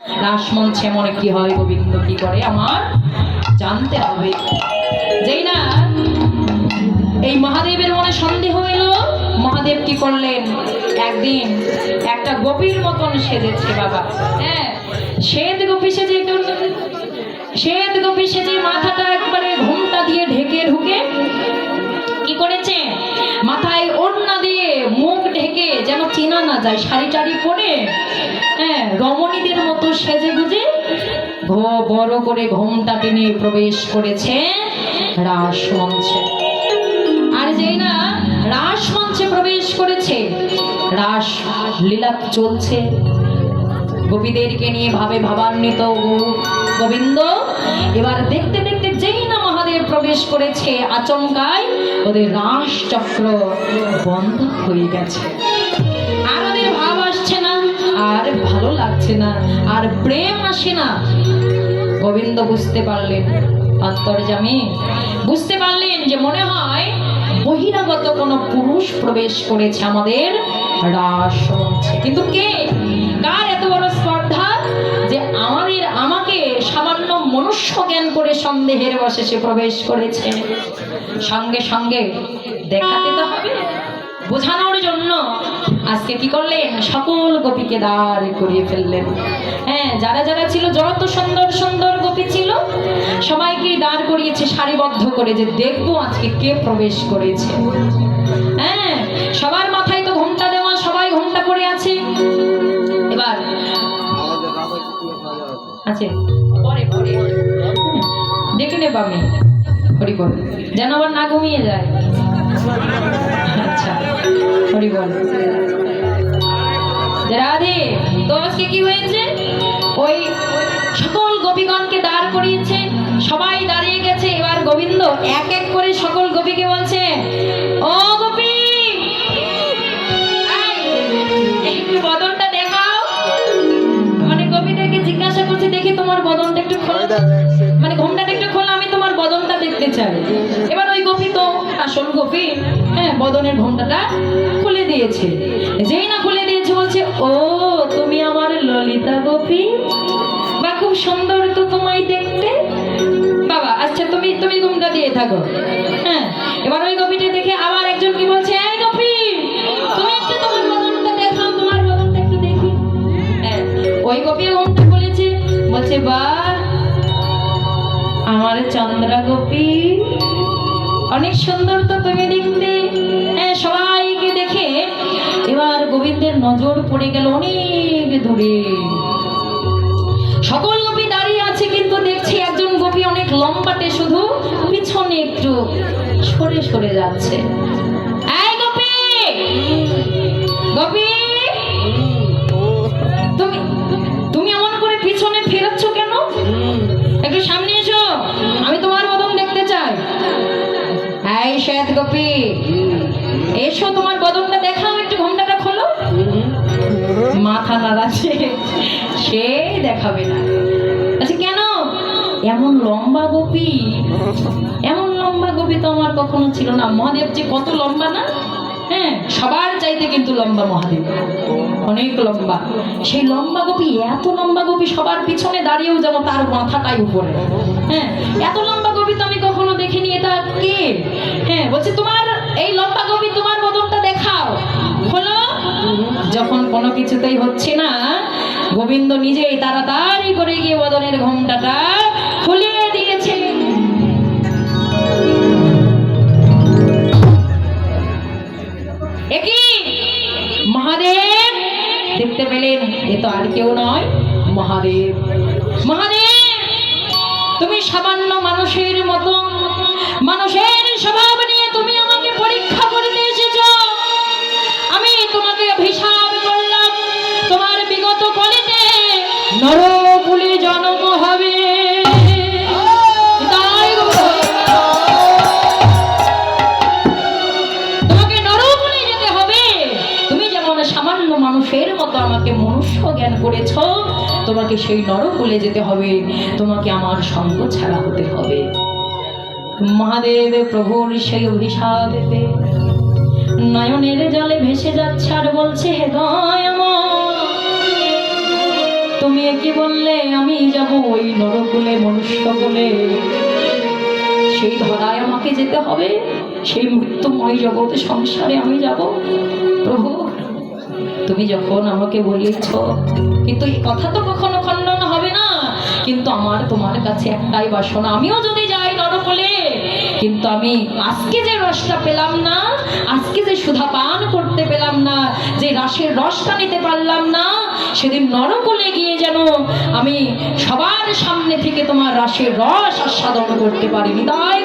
রাসমঞ্চে মনে কি হয়, গোবিন্দ কি করে আমার জানতে হবে। যেই না এই মহাদেবের মনে সন্দেহ এলো, মহাদেব কি করলেন, একদিন একটা গোপীর মতন সেজেছে বাবা। হ্যাঁ, শ্বেত গোপী সেজে মাথাটা একবারে ঘোমটা দিয়ে ঢেকে ঢুকে কি করেছে, মাথায় ওড়না দিয়ে মুখ ঢেকে যেন চেনা না যায়, শাড়ি টাড়ি পরে, হ্যাঁ, রমণীদের মতো সেজে গুজে বড় করে ঘোমটা টেনে প্রবেশ করেছে রাসমঞ্চে। আর যেই না রাসমঞ্চে প্রবেশ করেছে, রাস লীলা চলছে, গোপীদেরকে নিয়ে ভাবান্বিত গোবিন্দ। এবার দেখতে দেখতে যেই না মহাদেব প্রবেশ করেছে, আচমকায় ওদের রাস চক্র বন্ধ হয়ে গেছে। আর ওদের ভাব আসছে না, আর ভালো লাগছে না, আর প্রেম আসে না। গোবিন্দ বুঝতে পারলেন, অন্তর্যামী বুঝতে পারলেন যে মনে হয় বহিরাগত কোনো পুরুষ প্রবেশ করেছে আমাদের রাসমঞ্চে। কিন্তু কে, কার এত বড় স্পর্ধা যে আমাকে সামান্য মনুষ্য জ্ঞান করে সন্দেহের বশে সে প্রবেশ করেছে। সঙ্গে সঙ্গে দেখাতে তো হবে, বোঝানোর জন্য আজকে কি করলেন, সকল গোপীকে দাঁড় করিয়ে ফেললেন। হ্যাঁ, যারা যারা ছিল, যত সুন্দর সুন্দর গোপী ছিল, সবাইকে দাঁড় করিয়েছে সারিবদ্ধ করে, যে দেখবো আজকে কে প্রবেশ করেছে। হ্যাঁ, সবার মাথায় তো ঘোমটা দেওয়া, সবাই ঘোমটা পরে আছে। এবার আছে পরে পরে দেখে নেব আমি, হরি বল, যেন আবার না ঘুমিয়ে যায়। আচ্ছা, হরি বল। রাধে, তো আজকে কি হয়েছে, ওই সকল গোপীগণকে দাঁড় করিয়েছে, সবাই দাঁড়িয়ে গেছে। এবার গোবিন্দ এক এক করে সকল গোপীকে বলছে, ও গোপী, একটু বদনটা দেখাও। মানে গোপীদেরকে জিজ্ঞাসা করছে, দেখি তোমার বদনটা একটু খোলো, মানে ঘোমটাটা একটু খোলো, আমি তোমার বদনটা দেখতে চাই। এবার ওই গোপী তো আসল গোপী, হ্যাঁ, বদনের ঘোমটাটা খুলে দিয়েছে। যেই না খুলে দিয়েছে বলছে, ও তুমি আমার ললিতা গোপী, বা খুব সুন্দর তো তোমায় দেখতে বাবা। আচ্ছা, তুমি তুমি ঘোমটা দিয়ে থাকো। হ্যাঁ, এবার ওই গোপীটা দেখে আবার একজন কি বলছে, এই গোপী, তুমি একটু তোমার বদনটা দেখাও, তোমার বদনটা একটু দেখি। হ্যাঁ, ওই গোপী ঘোমটা খুলেছে, বলছে, বাহ, আমার চন্দ্রা গোপী, অনেক সুন্দর তো তুমি দেখতে। হ্যাঁ, সবাইকে দেখে এবার গোবিন্দের নজর পড়ে গেল অনেক দূরে। সকল গোপী দাঁড়িয়ে আছে, কিন্তু দেখছি একজন গোপী অনেক লম্বাটে, শুধু পিছনে একটু সরে সরে যাচ্ছে। এই গোপী, গোপী, তুমি তুমি এমন করে পিছনে ফেরাচ্ছ কেন? একটু সামনে এসো, আমি তোমার বদন দেখতে চাই। এই শ্বেত গোপী, এসো, তোমার বদনটা দেখাও, একটু ঘোমটাটা খোলো। মাথা নাড়াচ্ছে, সে দেখাবে না। আচ্ছা, কেন? এমন লম্বা গোপী, এমন লম্বা গোপী তো আমার কখনো ছিল না। মহাদেব যে কত লম্বা না, হ্যাঁ, সবার চাইতে কিন্তু লম্বা মহাদেব, অনেক লম্বা। সেই লম্বা গোপী, এত লম্বা গোপী সবার পিছনে দাঁড়িয়েও যেন তার মাথাটাই উপরে। হ্যাঁ, এত লম্বা গোপী তো আমি কখনো দেখিনি। এটা কে? হ্যাঁ, বলছে, তোমার এই লম্বা গোপী, তোমার বদনটা দেখাও, হলো। যখন কোনো কিছুতেই হচ্ছে না, গোবিন্দ নিজেই তাড়াতাড়ি করে গিয়ে বদনের ঘোমটাটা খুলিয়ে দিয়েছে। একই মহাদেব দেখতে পেলেন, এ তো আর কেউ নয়, মহাদেব। মহাদেব, তুমি সামান্য মানুষের মতো, মানুষের স্বভাব নিয়ে তুমি আমাকে পরীক্ষা করতে এসেছ। আমি তোমাকে অভিশাপ করলাম, তোমার বিগত কলিতে নরকুলে জন্ম হবে। তোমাকে নরকুলে যেতে হবে। তুমি যেমন সামান্য মানুষের মতো আমাকে মনুষ্য জ্ঞান করেছ, তোমাকে সেই নরকুলে যেতে হবে, তোমাকে আমার সঙ্গ ছাড়া হতে হবে। মহাদেব প্রভুর সেই অভিশাপ নয়নের জলে ভেসে যাচ্ছে আর বলছে, হে দয়াময়, তুমি কি বললে আমি যাব ওই নরকুলে মনুষ্যকুলে, সেই ধরায় আমাকে যেতে হবে, সেই মৃত্যুময় জগতে সংসারে আমি যাব। প্রভু তুমি যখন আমাকে বলিয়েছ, কিন্তু এই কথা তো কখনো খণ্ডন হবে না, কিন্তু আমার তোমার কাছে একটাই বাসনা, আমিও যদি যাই নরকুলে, কিন্তু আমি আজকে যে রসটা পেলাম না, আজকে যে সুধা পান করতে পেলাম না, যে রাসের রসটা নিতে পারলাম না, সেদিন নরকুলে গিয়ে যেন আমি সবার সামনে থেকে তোমার রাসের রস আস্বাদন করতে পারিনি। তাই